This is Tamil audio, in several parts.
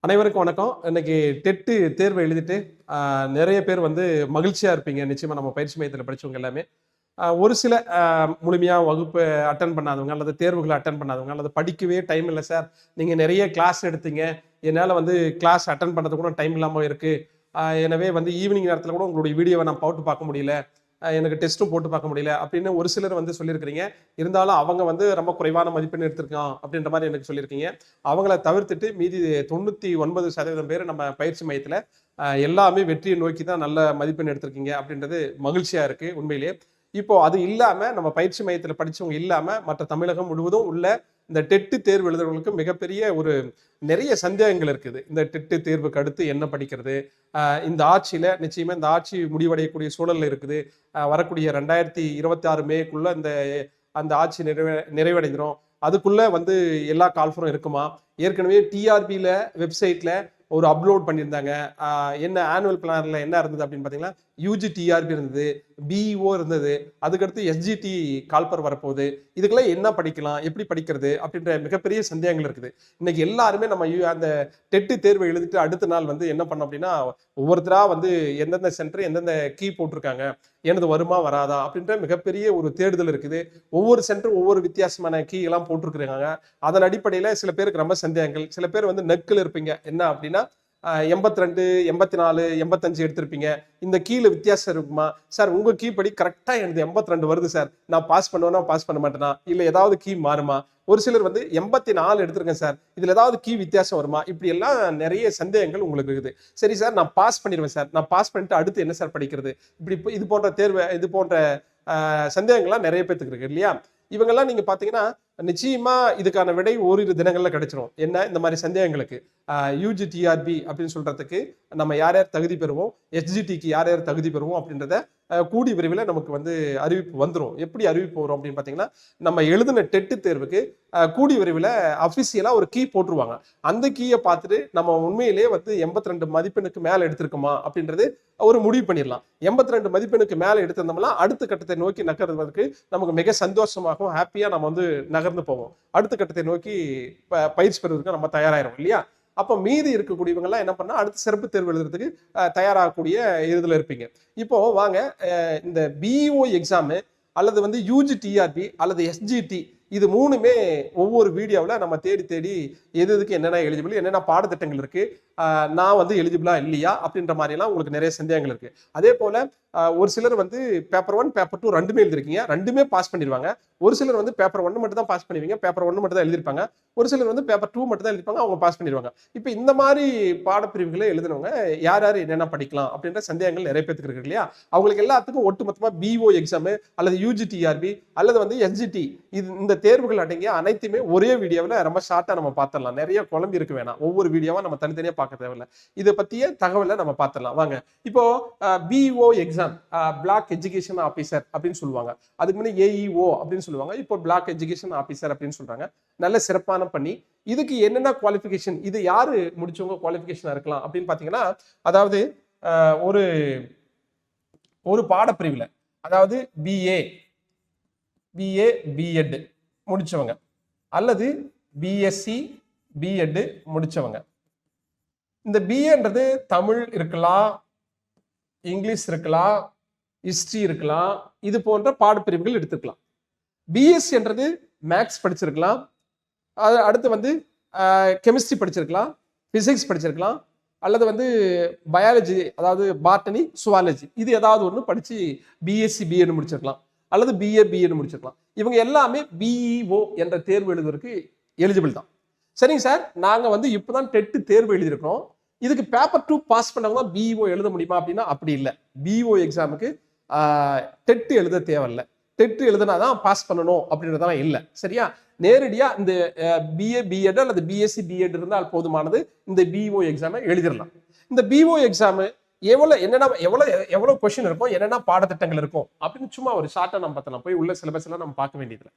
அனைவருக்கும் வணக்கம். இன்னைக்கு டெட்டு தேர்வு எழுதிட்டு நிறைய பேர் வந்து மகிழ்ச்சியா இருப்பீங்க. நிச்சயமா நம்ம பயிற்சி மையத்தில் படிச்சவங்க எல்லாமே. ஒரு சில முழுமையா வகுப்பு அட்டெண்ட் பண்ணாதவங்க, அல்லது தேர்வுகள அட்டெண்ட் பண்ணாதவங்க, அல்லது படிக்கவே டைம் இல்ல சார். நீங்க நிறைய கிளாஸ் எடுத்தீங்க. என்னால வந்து கிளாஸ் அட்டெண்ட் பண்றதுக்கு கூட டைம் இல்லாம இருக்கு. எனவே வந்து ஈவினிங் நேரத்தில கூட உங்களுடைய வீடியோவ நான் போட்டு பார்க்க முடியல. எனக்கு டெஸ்ட்டும் போட்டு பார்க்க முடியல அப்படின்னு ஒரு சிலர் வந்து சொல்லியிருக்கிறீங்க. இருந்தாலும் அவங்க வந்து ரொம்ப குறைவான மதிப்பெண் எடுத்திருக்கான் அப்படின்ற மாதிரி எனக்கு சொல்லியிருக்கீங்க. அவங்கள தவிர்த்துட்டு மீதி 99% பேர் நம்ம பயிற்சி மையத்துல எல்லாமே வெற்றியை நோக்கி தான் நல்ல மதிப்பெண் எடுத்திருக்கீங்க அப்படின்றது மகிழ்ச்சியா இருக்கு உண்மையிலேயே. இப்போ அது இல்லாம நம்ம பயிற்சி மையத்துல படிச்சவங்க இல்லாம மற்ற தமிழகம் முழுவதும் உள்ள இந்த டெட்டு தேர்வு எழுதுறவங்களுக்கு மிகப்பெரிய ஒரு நிறைய சந்தேகங்கள் இருக்குது. இந்த டெட்டு தேர்வுக்கு அடுத்து என்ன படிக்கிறது? இந்த ஆட்சியில நிச்சயமா இந்த ஆட்சி முடிவடையக்கூடிய சூழல்ல இருக்குது. வரக்கூடிய 2026 மேக்குள்ள அந்த ஆட்சி நிறைவடைந்துரும். அதுக்குள்ள வந்து எல்லா கால்ஃபரும் இருக்குமா? ஏற்கனவே டிஆர்பில வெப்சைட்ல ஒரு அப்லோட் பண்ணியிருந்தாங்க. என்ன ஆனுவல் பிளான்ல என்ன இருந்தது அப்படின்னு பார்த்தீங்கன்னா, யூஜி டிஆர்பி இருந்தது, பிஇஓ இருந்தது, அதுக்கடுத்து எஸ்ஜிடி கால்பர் வரப்போகுது. இதுக்கெல்லாம் என்ன படிக்கலாம், எப்படி படிக்கிறது அப்படின்ற மிகப்பெரிய சந்தேகங்கள் இருக்குது. இன்னைக்கு எல்லாருமே நம்ம அந்த டெட்டு தேர்வை எழுதிட்டு அடுத்த நாள் வந்து என்ன பண்ணோம் அப்படின்னா, ஒவ்வொருத்தரா வந்து எந்தெந்த சென்டர் எந்தெந்த கீ போட்டிருக்காங்க, எனது வருமா வராதா அப்படின்ற மிகப்பெரிய ஒரு தேடுதல் இருக்குது. ஒவ்வொரு சென்டர் ஒவ்வொரு வித்தியாசமான கீ எல்லாம் போட்டிருக்கிறாங்க. அதன் அடிப்படையில சில பேருக்கு ரொம்ப சந்தேகங்கள். சில பேர் வந்து நெக்கில் இருப்பீங்க. என்ன அப்படின்னா 82, 84, 85 எடுத்திருப்பீங்க. இந்த கீழ வித்தியாசம் இருக்குமா? சார் உங்க கீ படி கரெக்டா எனக்கு 82 வருது சார். நான் பாஸ் பண்ணுவேனா, பாஸ் பண்ண மாட்டேனா? இல்ல ஏதாவது கீ மாறுமா? ஒரு சிலர் வந்து 84 எடுத்திருக்கேன் சார். இதுல ஏதாவது கீ வித்தியாசம் வருமா? இப்படி எல்லாம் நிறைய சந்தேகங்கள் உங்களுக்கு இருக்குது. சரி சார், நான் பாஸ் பண்ணிடுவேன் சார். நான் பாஸ் பண்ணிட்டு அடுத்து என்ன சார் படிக்கிறது? இப்படி இது போன்ற தேர்வு இது போன்ற சந்தேகங்கள்லாம் நிறைய பேத்துக்கு இருக்கு இல்லையா? இவங்கெல்லாம் நீங்க பாத்தீங்கன்னா நிச்சயமா இதுக்கான விடை ஓரிரு தினங்கள்ல கிடைச்சிரும். என்ன இந்த மாதிரி சந்தேகங்களுக்கு யூஜி டிஆர்பி அப்படின்னு சொல்றதுக்கு நம்ம யார் யார் தகுதி பெறுவோம், எஸ்ஜிடிக்கு யார் யார் தகுதி பெறுவோம் அப்படின்றத கூடி விரைவில் நமக்கு வந்து அறிவிப்பு வந்துடும். எப்படி அறிவிப்பு வரும் அப்படின்னு பார்த்தீங்கன்னா, நம்ம எழுதின டெட்டு தேர்வுக்கு கூடி விரைவில் அஃபிஷியலா ஒரு கீ போட்டுருவாங்க. அந்த கீயை பார்த்துட்டு நம்ம உண்மையிலேயே வந்து 82 மதிப்பெண்ணுக்கு மேலே எடுத்திருக்கோமா அப்படின்றது ஒரு முடிவு பண்ணிடலாம். 82 மதிப்பெண்ணுக்கு மேலே எடுத்திருந்தோம்னா அடுத்த கட்டத்தை நோக்கி நகர்வதற்கு நமக்கு மிக சந்தோஷமாகவும் ஹாப்பியா நம்ம வந்து நகர்ந்து போவோம். அடுத்த கட்டத்தை நோக்கி பயிற்சி பெறுவதற்கு நம்ம தயாராகிறோம் இல்லையா? அப்ப மீதி இருக்கக்கூடியவங்க எல்லாம் என்ன பண்ணா அடுத்த சிறப்பு தேர்வு எழுதுறதுக்கு தயாராகக்கூடிய இதுல இருப்பீங்க. இப்போ வாங்க இந்த பிஇஓ எக்ஸாமு அல்லது வந்து யூஜி டிஆர்பி அல்லது எஸ்ஜிடி இது மூணுமே ஒவ்வொரு வீடியோவில் நம்ம தேடி தேடி எதுக்கு என்னென்ன எலிஜிபிள், என்னென்ன பாடத்திட்டங்கள் இருக்கு, நான் வந்து எலிஜிபிளா இல்லையா அப்படின்ற மாதிரி எல்லாம் உங்களுக்கு நிறைய சந்தேகங்கள் இருக்கு. அதே போல ஒரு சிலர் வந்து பேப்பர் 1 பேப்பர் 2 ரெண்டுமே எழுதிருக்கீங்க, ரெண்டுமே பாஸ் பண்ணிடுவாங்க. ஒரு சிலர் வந்து பேப்பர் 1 மட்டும் தான் பாஸ் பண்ணுவீங்க, பேப்பர் 1 மட்டும் தான் எழுதிருப்பாங்க. ஒரு சிலர் வந்து பேப்பர் 2 மட்டும் தான் எழுதிருப்பாங்க, அவங்க பாஸ் பண்ணிடுவாங்க. இப்போ இந்த மாதிரி பாடப்பிரிவுகளை எழுதினவங்க யார் யார் என்னென்ன படிக்கலாம் அப்படின்ற சந்தேகங்கள் நிறைய பேருக்கு இருக்கு இல்லையா? அவங்களுக்கு எல்லாத்துக்கும் ஒட்டுமொத்தமா பிஓ எக்ஸாம் அல்லது யூஜி டிஆர்பி அல்லது வந்து எஸ்ஜிடி இந்த தேர்வுகள் அடங்கிய அனைத்துமே ஒரே வீடியோவில் ரொம்ப ஷார்ட்டா நம்ம பார்த்துடலாம். நிறைய குழம்பு இருக்க வேணாம். ஒவ்வொரு வீடியோவா நம்ம தனித்தனியா பார்க்க தேவையில்லை. இதை பத்திய தகவலை நம்ம பார்த்துடலாம் வாங்க. இப்போ BO exam block education officer அப்படின்னு சொல்லுவாங்க. அதுக்கு முன்னாடி ஏஇஓ அப்படின்னு சொல்லுவாங்க. இப்போ பிளாக் எஜுகேஷன் ஆபீசர் அப்படின்னு சொல்றாங்க. நல்ல சிறப்பான பணி. இதுக்கு என்னென்ன குவாலிஃபிகேஷன், இது யாரு முடிச்சவங்க குவாலிஃபிகேஷனா இருக்கலாம் அப்படின்னு பாத்தீங்கன்னா, அதாவது ஒரு ஒரு பாடப்பிரிவுல அதாவது பிஏ பிஎட் முடிச்சவங்க அல்லது பிஎஸ்சி பிஎட் முடிச்சவங்க. இந்த பிஏன்றது தமிழ் இருக்கலாம், இங்கிலீஷ் இருக்கலாம், ஹிஸ்டரி இருக்கலாம், இது போன்ற பாடப்பிரிவுகள் எடுத்துக்கலாம். பிஎஸ்சி என்றது மேக்ஸ் படிச்சிருக்கலாம், அடுத்து வந்து கெமிஸ்ட்ரி படிச்சிருக்கலாம், பிசிக்ஸ் படிச்சிருக்கலாம், அல்லது வந்து பயாலஜி அதாவது பாட்டனி சுவாலஜி இது ஏதாவது ஒன்று படிச்சு பிஎஸ்சி பிஎட் முடிச்சிருக்கலாம், அல்லது பிஎட் முடிச்சிருக்கலாம். இவங்க எல்லாமே பிஇஓ என்ற தேர்வு எழுதுவதற்கு எலிஜிபிள் தான். சரிங்க சார், நாங்க வந்து இப்பதான் டெட்டு தேர்வு எழுதியிருக்கிறோம், இதுக்கு பேப்பர் 2 பாஸ் பண்ணவங்க தான் பிஇஓ எழுத முடியுமா அப்படின்னா அப்படி இல்லை. பிஇஓ எக்ஸாமுக்கு டெட்டு எழுத தேவையில்லை. டெட்டு எழுதுனாதான் பாஸ் பண்ணணும் அப்படின்றதெல்லாம் இல்லை. சரியா? நேரடியா இந்த பிஏ பிஎட் அல்லது பிஎஸ்சி பிஎட் இருந்தால் போதுமானது. இந்த பிஇஓ எக்ஸாமை எழுதிடலாம். இந்த பிஇஓ எக்ஸாமு எவ்வளவு கொஸ்டின் இருக்கும், என்னென்ன பாடத்திட்டங்கள் இருக்கும் அப்படின்னு சும்மா ஒரு ஷார்ட்டா நம்ம பார்த்தலாம். போய் உள்ள சிலபஸ் எல்லாம் நம்ம பார்க்க வேண்டியதில்லை.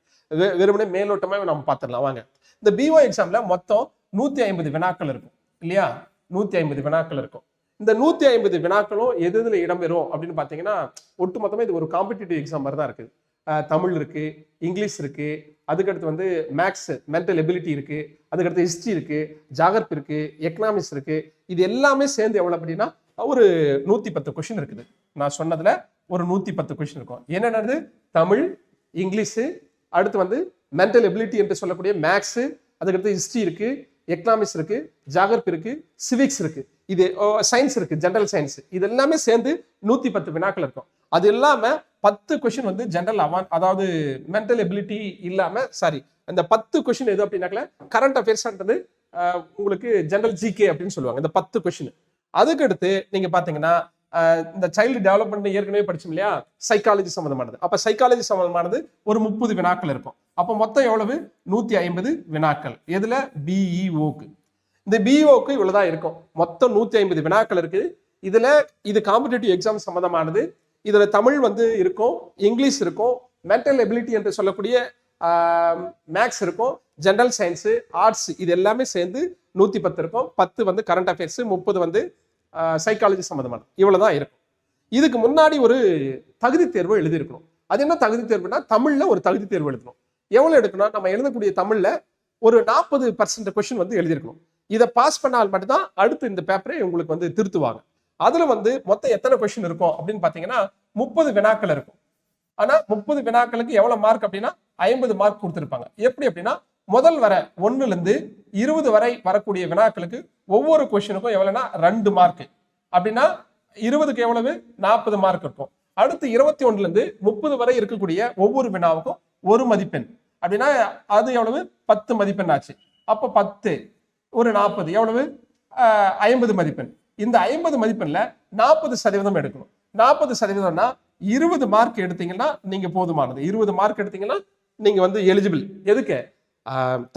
வெறுமனே மேலோட்டமாக நம்ம பார்த்துடலாம் வாங்க. இந்த பிஓ எக்ஸாம்ல மொத்தம் 150 வினாக்கள் இருக்கும் இல்லையா? 150 வினாக்கள் இருக்கும். இந்த 150 வினாக்களும் எதுல இடம்பெறும் அப்படின்னு பாத்தீங்கன்னா, ஒட்டுமொத்தமா இது ஒரு காம்படிட்டிவ் எக்ஸாம் மாதிரி தான் இருக்கு. தமிழ் இருக்கு, இங்கிலீஷ் இருக்கு, அதுக்கடுத்து வந்து மேக்ஸ் மென்டல் எபிலிட்டி இருக்கு, அதுக்கடுத்து ஹிஸ்டரி இருக்கு, ஜாகிரபி இருக்கு, எக்கனாமிக்ஸ் இருக்கு. இது எல்லாமே சேர்ந்து எவ்வளவு அப்படின்னா ஒரு 110 கொஸ்டின் இருக்குது. நான் சொன்னதுல ஒரு 110 கொஸ்டின் இருக்கும். என்னென்னது? தமிழ், இங்கிலீஷ், அடுத்து வந்து மென்டல் எபிலிட்டி என்று சொல்லக்கூடிய மேக்ஸ், அதுக்கடுத்து ஹிஸ்டரி இருக்கு, எக்கனாமிக்ஸ் இருக்கு, ஜாகிரபி இருக்கு, சிவிக்ஸ் இருக்கு, இது சயின்ஸ் இருக்கு, ஜெனரல் சயின்ஸ். இது எல்லாமே சேர்ந்து 110 வினாக்கள் இருக்கும். அது இல்லாம 10 கொஸ்டின் வந்து ஜெனரல் அதாவது மென்டல் எபிலிட்டி இல்லாம அந்த 10 கொஸ்டின் எது அப்படின்னாக்கல கரண்ட் அஃபேர்ஸ்ன்றது உங்களுக்கு ஜெனரல் ஜிகே அப்படின்னு சொல்லுவாங்க. இந்த 10 கொஸ்டின். அதுக்கடுத்து நீங்க பாத்தீங்கன்னா இந்த சைல்டு டெவலப்மெண்ட் ஏற்கனவே படிச்சோம் இல்லையா, சைக்காலஜி சம்பந்தமானது. அப்ப சைக்காலஜி சம்பந்தமானது ஒரு 30 வினாக்கள் இருக்கும். அப்ப மொத்தம் எவ்வளவு? 150 வினாக்கள். எதுல? பிஇஓக்கு. இந்த பிஇஓக்கு இவ்வளவுதான் இருக்கும். மொத்தம் 150 வினாக்கள் இருக்கு. இதுல இது காம்படிட்டிவ் எக்ஸாம் சம்பந்தமானது. இதுல தமிழ் வந்து இருக்கும், இங்கிலீஷ் இருக்கும், மென்டல் எபிலிட்டி என்று சொல்லக்கூடிய மேக்ஸ் இருக்கும், ஜெனரல் சயின்ஸ், ஆர்ட்ஸ், இது எல்லாமே சேர்ந்து 110 இருக்கும். 10 வந்து கரண்ட் அஃபேர்ஸ், 30 வந்து சைக்காலஜி சம்பந்தமானது. இவ்வளவுதான் இருக்கும். இதுக்கு முன்னாடி ஒரு தகுதி தேர்வு எழுதியிருக்கணும். அது என்ன தகுதி தேர்வுனா, தமிழ்ல ஒரு தகுதி தேர்வு எழுதணும். எவ்வளவு எடுக்கணும்? நம்ம எழுதக்கூடிய தமிழ்ல ஒரு 40% கொஸ்டின் வந்து எழுதியிருக்கணும். இதை பாஸ் பண்ணால் மட்டும்தான் அடுத்து இந்த பேப்பரை உங்களுக்கு வந்து திருத்துவாங்க. அதுல வந்து மொத்தம் எத்தனை கொஸ்டின் இருக்கும் அப்படின்னு பாத்தீங்கன்னா 30 வினாக்கள் இருக்கும். ஆனா 30 வினாக்களுக்கு எவ்வளவு மார்க் அப்படின்னா 50 மார்க் கொடுத்திருப்பாங்க. எப்படி அப்படின்னா முதல் வர 1ல இருந்து 20 வரை வரக்கூடிய வினாக்களுக்கு ஒவ்வொரு கொஸ்டினுக்கும் எவ்வளவுனா 2 மார்க். அப்படின்னா 20க்கு எவ்வளவு? 40 மார்க் இருக்கும். அடுத்து 21ல இருந்து 30 வரை இருக்கக்கூடிய ஒவ்வொரு வினாவுக்கும் 1 மதிப்பெண். அப்படின்னா அது எவ்வளவு? 10 மதிப்பெண் ஆச்சு. அப்ப 10 ஒரு 40 எவ்வளவு? 50 மதிப்பெண். இந்த 50 மதிப்பெண்ல 40% எடுக்கணும். 40%னா 20 மார்க் எடுத்தீங்கன்னா நீங்க போதுமானது. 20 மார்க் எடுத்தீங்கன்னா நீங்க வந்து எலிஜிபிள். எதுக்கு?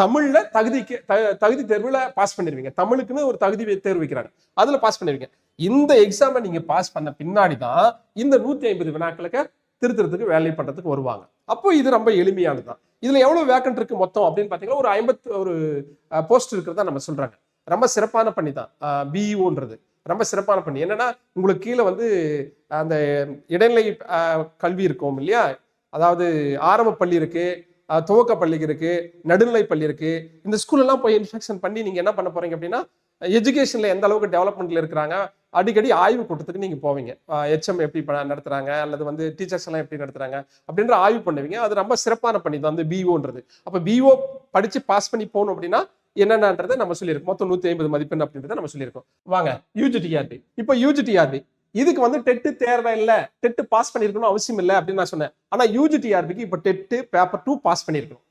தமிழ்ல தகுதி தேர்வுல பாஸ் பண்ணிருவீங்க. தமிழுக்குன்னு ஒரு தகுதி தேர்வு வைக்கிறாங்க, அதுல பாஸ் பண்ணிருவீங்க. இந்த எக்ஸாமை நீங்க பாஸ் பண்ண பின்னாடி தான் இந்த 150 வினாக்களுக்கு திருத்துறதுக்கு வேலை பண்றதுக்கு வருவாங்க. அப்போ இது ரொம்ப எளிமையானதுதான். இதுல எவ்வளவு வேக்கன்ட் இருக்கு மொத்தம் அப்படின்னு பாத்தீங்கன்னா ஒரு 51 போஸ்ட் இருக்கிறதா நம்ம சொல்றாங்க. ரொம்ப சிறப்பான பண்ணி தான் பிஇஓன்றது. ரொம்ப சிறப்பான பண்ணி. என்னன்னா உங்களுக்கு கீழே வந்து அந்த இடைநிலை கல்வி இருக்கும் இல்லையா, அதாவது ஆரம்ப பள்ளி இருக்கு, துவக்க பள்ளி இருக்கு, நடுநிலை பள்ளி இருக்கு. இந்த ஸ்கூல் எல்லாம் போய் இன்ஸ்பெக்ஷன் பண்ணி நீங்க என்ன பண்ண போறீங்க அப்படின்னா எஜுகேஷன்ல எந்த அளவுக்கு டெவலப்மெண்ட்ல இருக்கிறாங்க அடிக்கடி ஆய்வு கூட்டத்துக்கு நீங்க போவீங்க. ஹெச்எம் எப்படி நடத்துறாங்க அல்லது வந்து டீச்சர்ஸ் எல்லாம் எப்படி நடத்துறாங்க அப்படின்ற ஆய்வு பண்ணுவீங்க. அது ரொம்ப சிறப்பான பண்ணி தான் வந்து பிஓன்றது. அப்ப பிஓ படிச்சு பாஸ் பண்ணி போகணும் அப்படின்னா என்னன்றதை நம்ம சொல்லியிருக்கோம். மொத்தம் 150 மதிப்பெண் அப்படின்றத நம்ம சொல்லியிருக்கோம். வாங்க யூஜிடிஆர்பி. இப்போ யூஜிடிஆர்பி இதுக்கு வந்து டெட் தேர்வை இல்ல, டெட் பாஸ் பண்ணிருக்கணும் அவசியம் இல்லை அப்படின்னு நான் சொன்னேன். ஆனா யூஜிடிஆர்பிக்கு இப்போ டெட் பேப்பர் 2 பாஸ் பண்ணிருக்கணும்.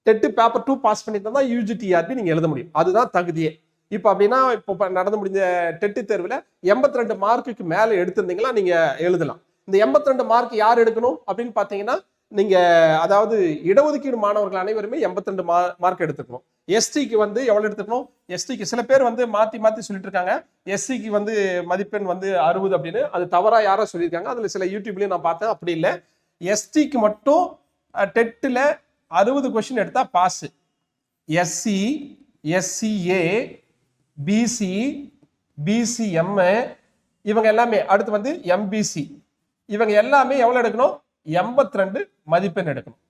டெட் பேப்பர் 2 பாஸ் பண்ணிட்டு தான் யூஜிடிஆர்பி நீங்க எழுத முடியும். அதுதான் தகுதியே. இப்போ அப்படின்னா இப்போ நடந்து முடிஞ்ச டெட் தேர்வுல 82 மார்க்குக்கு மேல எடுத்திருந்தீங்களா நீங்க எழுதலாம். இந்த 82 மார்க் யார் எடுக்கணும் அப்படின்னு பாத்தீங்கன்னா நீங்க அதாவது இடஒதுக்கீடு மாணவர்கள் அனைவருமே 82 மார்க் எடுத்துக்கணும். எஸ்டிக்கு வந்து எவ்வளவு எடுத்துக்கணும்? எஸ்டிக்கு சில பேர் வந்து மாத்தி சொல்லிட்டு இருக்காங்க. எஸ்சிக்கு வந்து மதிப்பெண் வந்து 60 அப்படின்னு. அது தவறா யாரோ சொல்லியிருக்காங்க. அதுல சில யூடியூப்லயும் நான் பார்த்தேன். அப்படி இல்லை. எஸ்டிக்கு மட்டும் டெட்ல 60 கொஸ்டின் எடுத்தா pass. SC, SCA, BC, BCM இவங்க எல்லாமே, அடுத்து வந்து எம்பிசி, இவங்க எல்லாமே எவ்வளவு எடுக்கணும்? 82 மதிப்பெண் எடுக்கணும்.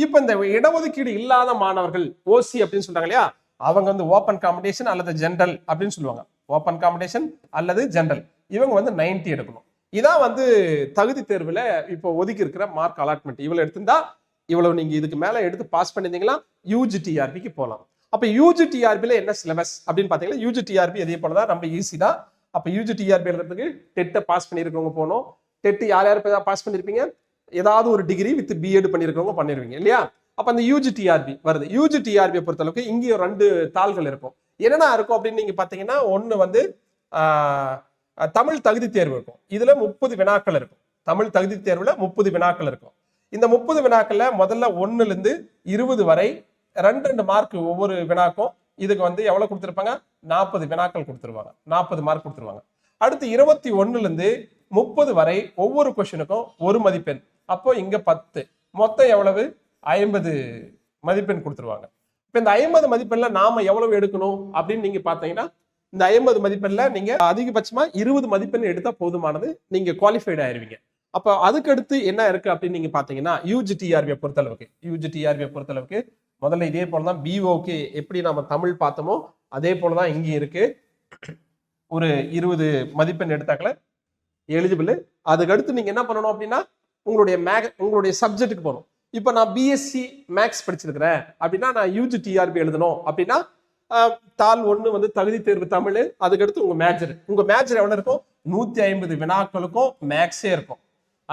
இப்ப இந்த இடஒதுக்கீடு இல்லாத மாணவர்கள் ஓசி அப்படின்னு சொல்றாங்க இல்லையா, அவங்க வந்து ஓப்பன் காம்படிஷன் அல்லது ஜெனரல் அப்படின்னு சொல்லுவாங்க. ஓப்பன் காம்படிஷன் அல்லது ஜெனரல், இவங்க வந்து 90 எடுக்கணும். இதான் வந்து தகுதி தேர்வுல இப்போ ஒதுக்கி இருக்கிற மார்க் அலாட்மெண்ட். இவ்வளவு எடுத்திருந்தா இவ்வளவு நீங்க இதுக்கு மேல எடுத்து பாஸ் பண்ணிருந்தீங்களா யூஜிடிஆர்பிக்கு போகலாம். அப்ப யூஜிடிஆர்பில என்ன சிலபஸ் அப்படின்னு பாத்தீங்கன்னா யூஜிடிஆர்பி அதே போலதான், ரொம்ப ஈஸி தான். அப்ப யூஜிடிஆர்பி எழுதுறதுக்கு டெட்டை பாஸ் பண்ணிருக்கவங்க போகணும். டெட் யார் யார் பாஸ் பண்ணிருப்பீங்க? ஏதாவது ஒரு டிகிரி வித் பிஎட் பண்ணிருக்கவங்க பண்ணிருவீங்க இல்லையா. அப்ப அந்த யூஜிடிஆர்பி வருது. யூஜிடிஆர்பியை பொறுத்தளவுக்கு இங்கேயும் 2 தாள்கள் இருக்கும். என்னென்ன இருக்கும் அப்படின்னு நீங்க பாத்தீங்கன்னா, ஒண்ணு வந்து தமிழ் தகுதி தேர்வு இருக்கும். இதுல 30 வினாக்கள் இருக்கும். தமிழ் தகுதி தேர்வுல 30 வினாக்கள் இருக்கும். இந்த 30 வினாக்கள்ல முதல்ல 1ல இருந்து 20 வரை 2 மார்க் ஒவ்வொரு வினாக்கும். இதுக்கு வந்து எவ்வளவு கொடுத்திருப்பாங்க? 40 வினாக்கள் கொடுத்துருவாங்க. 40 மார்க் கொடுத்துருவாங்க. அடுத்து 21ல இருந்து 30 வரை ஒவ்வொரு கொஸ்டினுக்கும் 1 மதிப்பெண். அப்போ இங்க 10, மொத்தம் எவ்வளவு? 50 மதிப்பெண் கொடுத்துருவாங்க. இப்ப இந்த 50 மதிப்பெண்ல நாம எவ்வளவு எடுக்கணும் அப்படின்னு நீங்க பாத்தீங்கன்னா, இந்த 50 மதிப்பெண்ல நீங்க அதிகபட்சமா 20 மதிப்பெண் எடுத்தா போதுமானது, நீங்க குவாலிஃபைட் ஆயிருவீங்க. அப்ப அதுக்கு அடுத்து என்ன இருக்கு அப்படின்னு நீங்க பாத்தீங்கன்னா, யூஜிடிஆர்பியை பொறுத்தளவுக்கு முதல்ல இதே போலதான் பிஓக்கு எப்படி நம்ம தமிழ் பார்த்தோமோ அதே போலதான் இங்கேயும் இருக்கு. ஒரு 20 மதிப்பெண் எடுத்தாக்கல எலிஜிபிள். அதுக்கு அடுத்து நீங்க என்ன பண்ணணும் அப்படின்னா உங்களுடைய சப்ஜெக்ட்டுக்கு போகணும். இப்போ நான் பிஎஸ்சி மேக்ஸ் படிச்சிருக்கிறேன் அப்படின்னா நான் யூஜி டிஆர்பி எழுதணும் அப்படின்னா தாள் 1 வந்து தகுதி தேர்வு தமிழ். அதுக்கடுத்து உங்க மேஜர் எவ்வளவு இருக்கும்? 150 வினாக்களுக்கும் மேக்ஸே இருக்கும்.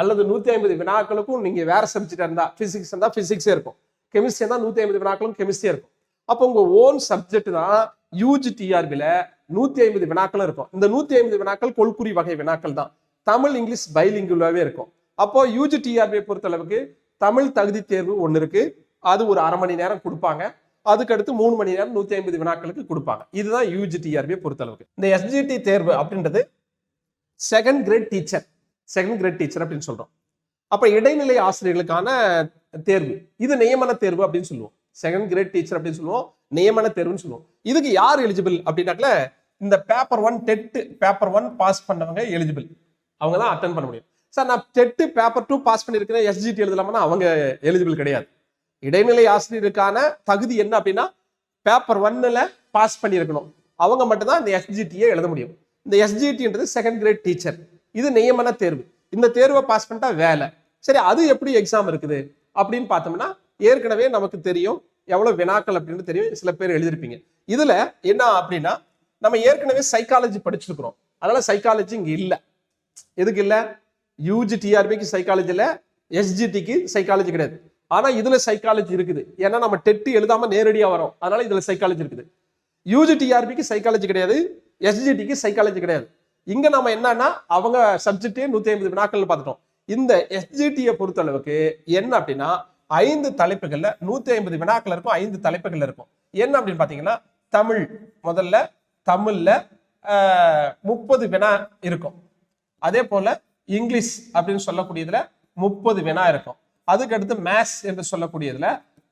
அல்லது 150 வினாக்களுக்கும் நீங்க வேற சப்ஜெக்ட் இருந்தா பிசிக்ஸ் இருந்தா பிசிக்ஸே இருக்கும், கெமிஸ்ட்ரி இருந்தா 150 வினாக்களும் கெமிஸ்ட்ரியே இருக்கும். அப்போ உங்க ஓன் சப்ஜெக்ட் தான் யூஜி டிஆர்பில 150 வினாக்களும் இருக்கும். இந்த 150 வினாக்கள் கொள்குறி வகை வினாக்கள் தான். தமிழ் இங்கிலீஷ் பைலிங்குலாவே இருக்கும். அப்போ யூஜி டிஆர்பியை பொறுத்த அளவுக்கு தமிழ் தகுதி தேர்வு ஒன்று இருக்கு, அது ஒரு அரை மணி நேரம் கொடுப்பாங்க. அதுக்கடுத்து 3 மணி நேரம் 150 வினாக்களுக்கு கொடுப்பாங்க. இதுதான் யூஜி டிஆர்பியை பொறுத்த அளவுக்கு. இந்த எஸ்ஜிடி தேர்வு அப்படின்றது செகண்ட் கிரேட் டீச்சர் அப்படின்னு சொல்றோம். அப்ப இடைநிலை ஆசிரியர்களுக்கான தேர்வு, இது நியமன தேர்வு அப்படின்னு சொல்லுவோம். செகண்ட் கிரேட் டீச்சர் அப்படின்னு சொல்லுவோம், நியமன தேர்வுன்னு சொல்லுவோம். இதுக்கு யார் எலிஜிபிள் அப்படின்னாக்கல இந்த பேப்பர் 1 பாஸ் பண்ணவங்க எலிஜிபிள், அவங்க தான் அட்டன் பண்ண முடியும். சார் நான் டெட் பேப்பர் 2 பாஸ் பண்ணிருக்கிறேன் எஸ்ஜிடி எழுதலாமா? அவங்க எலிஜிபிள் கிடையாது. இடைநிலை ஆசிரியருக்கான தகுதி என்ன அப்படின்னா பேப்பர் 1ல பாஸ் பண்ணியிருக்கணும், அவங்க மட்டும் தான் இந்த எஸ்ஜிடியை எழுத முடியும். இந்த எஸ்ஜிடின்றது செகண்ட் கிரேட் டீச்சர், இது நியமன தேர்வு. இந்த தேர்வை பாஸ் பண்ணிட்டா வேலை. சரி, அது எப்படி எக்ஸாம் இருக்குது அப்படின்னு பார்த்தோம்னா ஏற்கனவே நமக்கு தெரியும் எவ்வளவு வினாக்கள் அப்படின்னு தெரியும், சில பேர் எழுதிருப்பீங்க. இதுல என்ன அப்படின்னா நம்ம ஏற்கனவே சைக்காலஜி படிச்சிருக்கிறோம், அதனால சைக்காலஜி இங்க இல்ல. எதுக்கு இல்ல? யூஜி டிஆர்பிக்கு சைக்காலஜி இல்ல, எஸ்ஜிடிக்கு சைக்காலஜி கிடையாது. ஆனா இதுல சைக்காலஜி இருக்குது, ஏன்னா நம்ம டெட் எழுதாம நேரடியா வரோம், அதனால இதுல சைக்காலஜி இருக்குது. யூஜி டிஆர்பிக்கு சைக்காலஜி கிடையாது, எஸ்ஜிடிக்கு சைக்காலஜி கிடையாது. இங்க நம்ம என்னன்னா அவங்க சப்ஜெக்டே 150 வினாக்கள் பார்த்துட்டோம். இந்த எஸ்ஜிடியை பொறுத்த அளவுக்கு என்ன அப்படின்னா 5 தலைப்புகள்ல 150 வினாக்கள் இருக்கும், 5 தலைப்புகள்ல இருக்கும். என்ன அப்படின்னு பாத்தீங்கன்னா தமிழ்ல 30 வினா இருக்கும். அதே போல இங்கிலீஷ் அப்படின்னு சொல்லக்கூடியதுல 30 வினா இருக்கும். அதுக்கு அடுத்து மேத்ஸ் என்று சொல்லக்கூடியதுல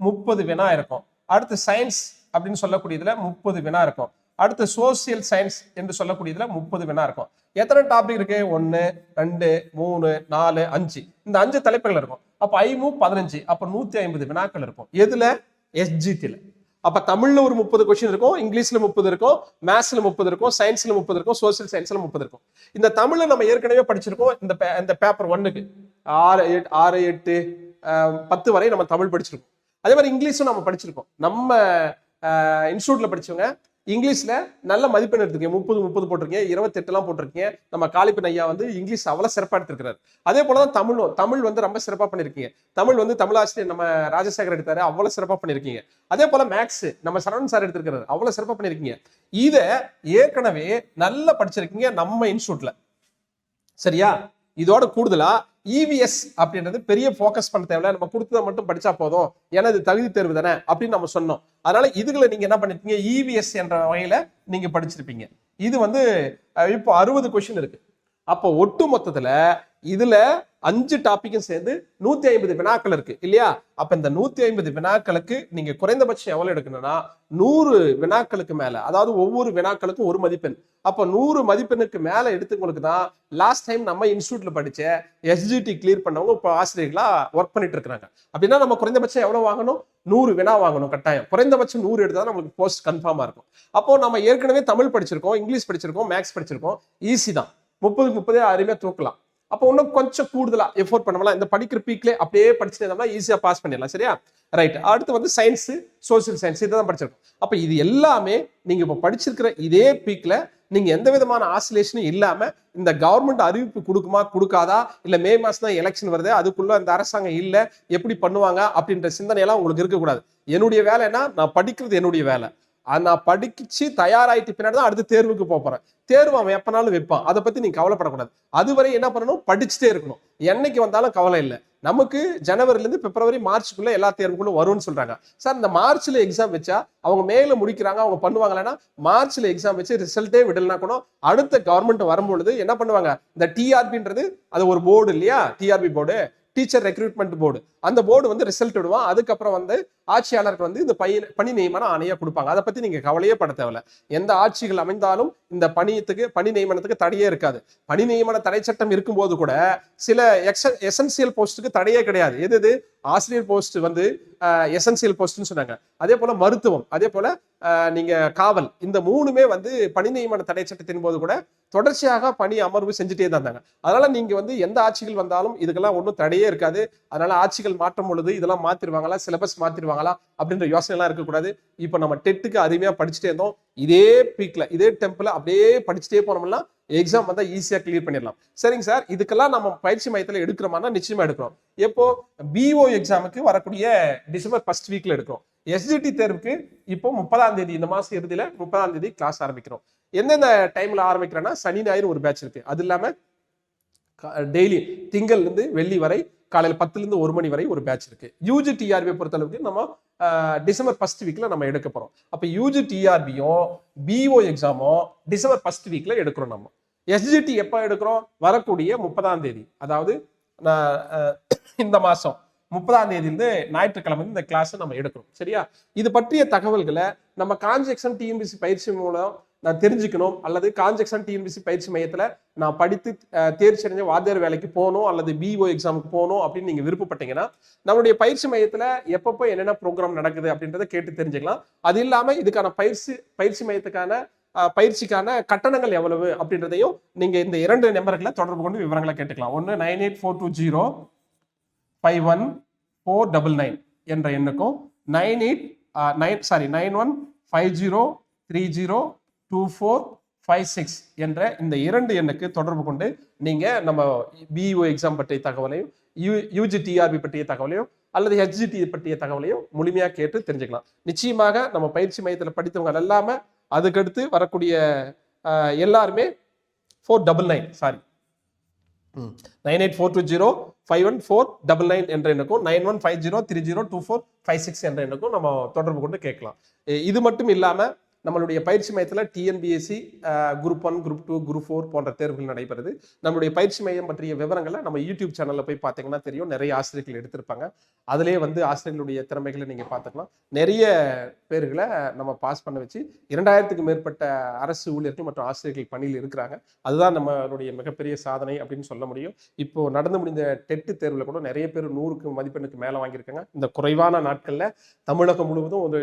30 வினா இருக்கும். அடுத்து சயின்ஸ் அப்படின்னு சொல்லக்கூடியதுல 30 வினா இருக்கும். அடுத்து சோசியல் சயின்ஸ் என்று சொல்லக்கூடியதுல 30 வினா இருக்கும். எத்தனை டாபிக் இருக்கு? 1 2 3 4 5, இந்த 5 தலைப்புகள் இருக்கும். அப்ப 5 15, அப்ப 150 வினாக்கள் இருக்கும். எதுல? எஸ்ஜிடில. அப்ப தமிழ்ல ஒரு 30 கொஸ்டின் இருக்கும், இங்கிலீஷ்ல 30 இருக்கும், மேத்ஸ்ல 30 இருக்கும், சயின்ஸ்ல 30 இருக்கும், சோசியல் சயின்ஸ்ல 30 இருக்கும். இந்த தமிழ்ல நம்ம ஏற்கனவே படிச்சிருக்கோம். இந்த பேப்பர் 1க்கு 6 8 10 வரை நம்ம தமிழ் படிச்சிருக்கோம். அதே மாதிரி இங்கிலீஷும் நம்ம படிச்சிருக்கோம். நம்ம இன்ஸ்டியூட்ல படிச்சவங்க இங்கிலீஷ்ல நல்ல மதிப்பெண் எடுத்திருக்கீங்க, 30 போட்டிருக்கீங்க, 28 போட்டிருக்கீங்க. நம்ம காளிப்பன் ஐயா வந்து இங்கிலீஷ் அவ்வளவு சிறப்பா எடுத்திருக்கிறாரு. அதே போலதான் தமிழ் வந்து ரொம்ப சிறப்பா பண்ணிருக்கீங்க. தமிழ் வந்து தமிழாசிரியர் நம்ம ராஜசேகர் எடுத்தாரு, அவ்வளவு சிறப்பா பண்ணிருக்கீங்க. அதே போல மேக்ஸ் நம்ம சரவணன் சார் எடுத்திருக்கிறாரு, அவ்வளவு சிறப்பா பண்ணிருக்கீங்க. இத ஏற்கனவே நல்லா படிச்சிருக்கீங்க நம்ம இன்ஸ்டியூட்ல, சரியா? இதோட கூடுதலா இவிஎஸ் அப்படின்றது பெரிய போக்கஸ் பண்ண தேவையில்ல, நம்ம கொடுத்ததை மட்டும் படிச்சா போதும், ஏன்னா இது தகுதி தேர்வு தானே அப்படின்னு நம்ம சொன்னோம். அதனால இதுகளை நீங்க என்ன பண்ணிருக்கீங்க? இவிஎஸ் என்ற வகையில நீங்க படிச்சிருப்பீங்க. இது வந்து இப்போ 60 கொஸ்டின் இருக்கு. அப்போ ஒட்டு மொத்தத்துல இதுல 5 டாபிக்கும் சேர்ந்து 150 வினாக்கள் இருக்கு இல்லையா? அப்ப இந்த 150 வினாக்களுக்கு நீங்க குறைந்தபட்சம் எவ்வளவு எடுக்கணும்னா 100 வினாக்களுக்கு மேல, அதாவது ஒவ்வொரு வினாக்களுக்கும் 1 மதிப்பெண். அப்ப 100 மதிப்பெண்ணுக்கு மேல எடுத்துங்களுக்கு தான் லாஸ்ட் டைம் நம்ம இன்ஸ்டியூட்ல படிச்ச எஸ்ஜிடி கிளியர் பண்ணவங்க இப்போ ஆசிரியர்களா ஒர்க் பண்ணிட்டு இருக்காங்க. அப்படின்னா நம்ம குறைந்தபட்சம் எவ்வளவு வாங்கணும்? 100 வினா வாங்கணும் கட்டாயம். குறைந்தபட்சம் 100 எடுத்தா நம்மளுக்கு போஸ்ட் கன்ஃபார்மா இருக்கும். அப்போ நம்ம ஏற்கனவே தமிழ் படிச்சிருக்கோம், இங்கிலீஷ் படிச்சிருக்கோம், மேக்ஸ் படிச்சிருக்கோம், ஈஸி தான். 30 அருமையா தூக்கலாம். அப்போ இன்னும் கொஞ்சம் கூடுதலா எஃபோர்ட் பண்ணலாம். இந்த படிக்கிற பீக்ல அப்படியே படிச்சுட்டோம்னா ஈஸியா பாஸ் பண்ணிடலாம், சரியா? ரைட். அடுத்து வந்து சயின்ஸ், சோசியல் சயின்ஸ் இதான் படிச்சிருக்கோம். அப்ப இது எல்லாமே நீங்க இப்ப படிச்சிருக்கிற இதே பீக்ல நீங்க எந்த விதமான ஆசிலேஷனும் இல்லாம இந்த கவர்மெண்ட் அறிவிப்பு கொடுக்குமா கொடுக்காதா, இல்ல மே மாசம் தான் எலெக்ஷன் வருது, அதுக்குள்ள இந்த அரசாங்கம் இல்ல எப்படி பண்ணுவாங்க அப்படின்ற சிந்தனையெல்லாம் உங்களுக்கு இருக்கக்கூடாது. என்னுடைய வேலை என்ன? நான் படிக்கிறது என்னுடைய வேலை. நான் படிச்சு தயாராயிட்டு பின்னாடி தான் அடுத்த தேர்வுக்கு போறேன். தேர்வு அவன் எப்பனாலும் வைப்பான், அதை பத்தி நீங்க கவலைப்படக்கூடாது. அதுவரை என்ன பண்ணணும்? படிச்சுட்டே இருக்கணும். என்னைக்கு வந்தாலும் கவலை இல்லை. நமக்கு ஜனவரில இருந்து பிப்ரவரி மார்ச்சுக்குள்ள எல்லா தேர்வுகளும் வரும்னு சொல்றாங்க. சார் இந்த மார்ச்ல எக்ஸாம் வச்சா அவங்க மேல முடிக்கிறாங்க, அவங்க பண்ணுவாங்களா? மார்ச்ல எக்ஸாம் வச்சு ரிசல்ட்டே விடலனா கூட அடுத்த கவர்மெண்ட் வரும்பொழுது என்ன பண்ணுவாங்க? இந்த டிஆர்பின்றது அது ஒரு போர்டு இல்லையா? TRP board, teacher recruitment board, அந்த போர்டு வந்து ரிசல்ட் விடுவான். அதுக்கப்புறம் வந்து ஆட்சியாளருக்கு வந்து இந்த பணி நியமன ஆணையா கொடுப்பாங்க. அதை பத்தி நீங்க கவலையே பட தேவையில்ல. எந்த ஆட்சிகள் அமைந்தாலும் இந்த பணி நியமனத்துக்கு தடையே இருக்காது. பணி நியமன தடை சட்டம் இருக்கும்போது கூட சில எசென்சியல் போஸ்ட்டுக்கு தடையே கிடையாது. எது ஆசிரியர் போஸ்ட் வந்து எசென்சியல் போஸ்ட்னு சொன்னாங்க. அதே போல மருத்துவம், அதே போல நீங்க காவல், இந்த மூணுமே வந்து பணி நியமன தடை சட்டத்தின் போது கூட தொடர்ச்சியாக பணி அமர்வு செஞ்சுட்டே தான் இருந்தாங்க. அதனால நீங்க வந்து எந்த ஆட்சிகள் வந்தாலும் இதுக்கெல்லாம் ஒன்றும் தடையே இருக்காது. அதனால ஆட்சிகள் மாற்றும் பொழுது இதெல்லாம் மாத்திருவாங்களா, சிலபஸ் மாத்திருவாங்களா அப்படின்ற யோசனை எல்லாம் இருக்கக்கூடாது. இப்ப நம்ம டெட்டுக்கு அருமையா படிச்சுட்டே இருந்தோம். இதே பீக்ல இதே டெம்பிள் அப்படியே படிச்சுட்டே போனோம்னா எக்ஸாம் வந்தா ஈஸியா கிளியர் பண்ணிடலாம். சரிங்க சார், இதுக்கெல்லாம் நம்ம பயிற்சி மையத்துல எடுக்கிறோம்னா நிச்சயமா எடுக்கிறோம். எப்போ பிஓ எக்ஸாமுக்கு வரக்கூடிய டிசம்பர் 1st வீக்ல எடுக்கிறோம். எஸ்ஜிடி தேர்வுக்கு இப்போ 30ஆம் தேதி, இந்த மாசம் இறுதியில 30ஆம் தேதி கிளாஸ் ஆரம்பிக்கிறோம். எந்தெந்த டைம்ல ஆரம்பிக்கிறோம்னா சனி ஞாயிறு ஒரு பேட்ச் இருக்கு. அது இல்லாம டெய்லி திங்கள் இருந்து வெள்ளி வரை காலையில் 10ல இருந்து 1 மணி வரை ஒரு பேட்ச் இருக்கு. யூஜி டிஆர்பி பொறுத்தளவுக்கு நம்ம டிசம்பர் 1st வீக்ல நம்ம எடுக்க போறோம். அப்ப யூஜி டிஆர்பியும் பிஓ எக்ஸாமும் டிசம்பர் 1st வீக்ல எடுக்கிறோம். நம்ம எஸ்ஜிடி எப்ப எடுக்கிறோம்? வரக்கூடிய 30ஆம் தேதி, அதாவது இந்த மாசம் 30ஆம் தேதியிலிருந்து ஞாயிற்றுக்கிழமை இந்த கிளாஸ் நம்ம எடுக்கிறோம். சரியா? இது பற்றிய தகவல்களை நம்ம கான்ஜெக்ஷன் டிஎன்பிசி பயிற்சி மூலம் நான் தெரிஞ்சுக்கணும், அல்லது கான்ஜெக்ஷன் டிஎன்பிசி பயிற்சி மையத்துல நான் படித்து தேர்ச்சி அடைஞ்ச வாத்தியார் வேலைக்கு போகணும், அல்லது பிஓ எக்ஸாமுக்கு போகணும் அப்படின்னு நீங்க விருப்பப்பட்டீங்கன்னா நம்மளுடைய பயிற்சி மையத்துல எப்பப்போ என்னென்ன ப்ரோக்ராம் நடக்குது அப்படின்றத கேட்டு தெரிஞ்சுக்கலாம். அது இல்லாம இதுக்கான பயிற்சி மையத்துக்கான பயிற்சிக்கான கட்டணங்கள் எவ்வளவு அப்படின்றதையும் நீங்க இந்த 2 நம்பர்களை தொடர்பு கொண்டு விவரங்களை கேட்டுக்கலாம். ஒன்று 9842051499 என்ற எண்ணுக்கும் 9150302456 என்ற இந்த 2 எண்ணுக்கு தொடர்பு கொண்டு நீங்க நம்ம பிஇஓ எக்ஸாம் பற்றிய தகவலையும், யூஜி டிஆர்பி பற்றிய தகவலையும், அல்லது ஹெச்ஜிடி பற்றிய தகவலையும் முழுமையா கேட்டு தெரிஞ்சுக்கலாம். நிச்சயமாக நம்ம பயிற்சி மையத்தில் படித்தவங்க எல்லாமே அதுக்கடுத்து வரக்கூடிய எல்லாருமே 9842051499 என்ற எண்ணுக்கும் 9150302456 என்ற எண்ணுக்கும் நம்ம தொடர்பு கொண்டு கேட்கலாம். இது மட்டும் இல்லாம நம்மளுடைய பயிற்சி மையத்தில் டிஎன்பிஎஸ்சி குரூப் 1, குரூப் 2, குரூப் 4 போன்ற தேர்வுகள் நடைபெறுது. நம்மளுடைய பயிற்சி மையம் பற்றிய விவரங்களை நம்ம யூடியூப் சேனல்ல போய் பார்த்தீங்கன்னா தெரியும். நிறைய ஆசிரியர்கள் எடுத்திருப்பாங்க. அதிலே வந்து ஆசிரியர்களுடைய திறமைகளை நீங்க பார்த்துக்கலாம். நிறைய பேர்களை நம்ம பாஸ் பண்ண வச்சு 2000க்கு மேற்பட்ட அரசு ஊழியர்கள் மற்றும் ஆசிரியர்கள் பணியில் இருக்கிறாங்க. அதுதான் நம்மளுடைய மிகப்பெரிய சாதனை அப்படின்னு சொல்ல முடியும். இப்போ நடந்து முடிந்த டெட்டு தேர்வுல கூட நிறைய பேர் 100க்கு மதிப்பெண்ணுக்கு மேல வாங்கியிருக்காங்க. இந்த குறைவான நாட்கள்ல தமிழகம் முழுவதும் ஒரு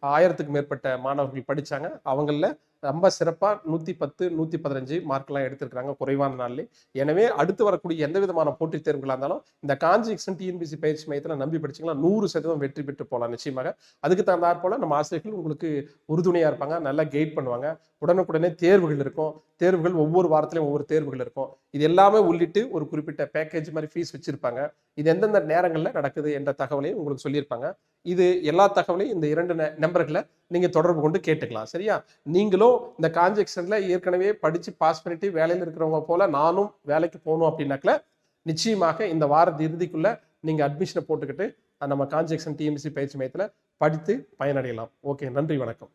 1000க்கு மேற்பட்ட மாணவர்கள் படிச்சாங்க. அவங்கள ரொம்ப சிறப்பா 110, 115 மார்க்லாம் எடுத்திருக்காங்க குறைவான நாள்ல. எனவே அடுத்து வரக்கூடிய எந்த விதமான போட்டித் தேர்வுகளா இருந்தாலும் இந்த கான்ஜெக்ஷன் டிஎன்பிசி பயிற்சி மையத்தில் நம்பி படிச்சீங்கன்னா 100% வெற்றி பெற்று போகலாம். நிச்சயமாக அதுக்கு தகுந்தாற் போல நம்ம ஆசிரியர்கள் உங்களுக்கு உறுதுணையா இருப்பாங்க, நல்லா கைட் பண்ணுவாங்க. உடனுக்குடனே தேர்வுகள் இருக்கும். தேர்வுகள் ஒவ்வொரு வாரத்திலையும் ஒவ்வொரு தேர்வுகள் இருக்கும். இது எல்லாமே உள்ளிட்டு ஒரு குறிப்பிட்ட பேக்கேஜ் மாதிரி ஃபீஸ் வச்சிருப்பாங்க. இது எந்தெந்த நேரங்களில் நடக்குது என்ற தகவலையும் உங்களுக்கு சொல்லியிருப்பாங்க. இது எல்லா தகவலையும் இந்த 2 நம்பர்களை நீங்க தொடர்பு கொண்டு கேட்டுக்கலாம். சரியா? நீங்களும் இந்த கான்ஜெக்ஷன்ல ஏற்கனவே படிச்சு பாஸ் பண்ணிட்டு வேலையில் இருக்கிறவங்க போல நானும் வேலைக்கு போகணும் அப்படின்னாக்கல நிச்சயமாக இந்த வார இறுதிக்குள்ள நீங்க அட்மிஷனை போட்டுக்கிட்டு நம்ம கான்ஜெக்ஷன் டிஎன்பிசி பயிற்சி மையத்துல படித்து பயனடையலாம். ஓகே, நன்றி, வணக்கம்.